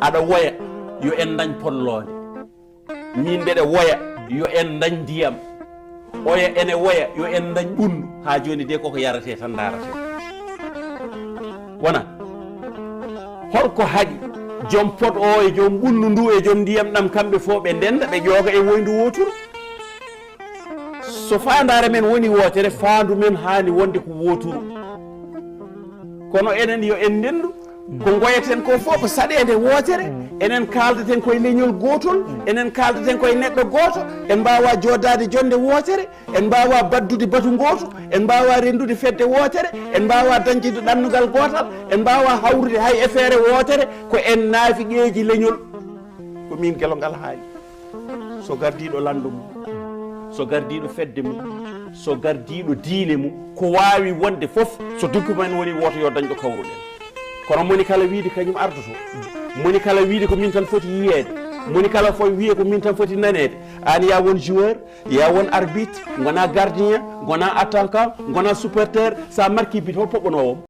aɗa woya yo en dañ pollode min mbeɗa woya yo en dañ ndiyam oya ene woya yo en dañ ɓundu ha joni de koko yarate tan darate wona holko haaɗi joom pot o e joom ɓundu ndu e joom ndiyam ɗam kamɓe fo ɓe ndenda ɓe ƴooga e woyndu woturu so fandare men woni wotere fandu men hani wonde ko woturu kono enen yo en ndendu ko goyaten ko fof ko saɗede wotere enen kaldaten koye leñol gotol enen kaldaten koye neɗɗo goto en mbawa joddade jonde wotere en mbawa baddude batu goto en mbawa rendude fedde wotere en mbawa dañde ɗannugal gotal en mbawa hawrude hay e feere wotere ko en naafi ƴeeji leñol ko min Gelongal haali so gardiɗo landu mum so gardiɗo fedde mum so gardiɗo diine mum ko wawi wonde foof so duggumen woni woto yo dañɗo kawruɗen kono moni kala wiide kañum ardoto moni kala wiide ko min tan foti yiyede moni kala fo wiye ko min tan foti nanede an ya won joueur ya won arbitre gona gardien gona attaquant gona supporteur sa marque bit hol poɓɓonowom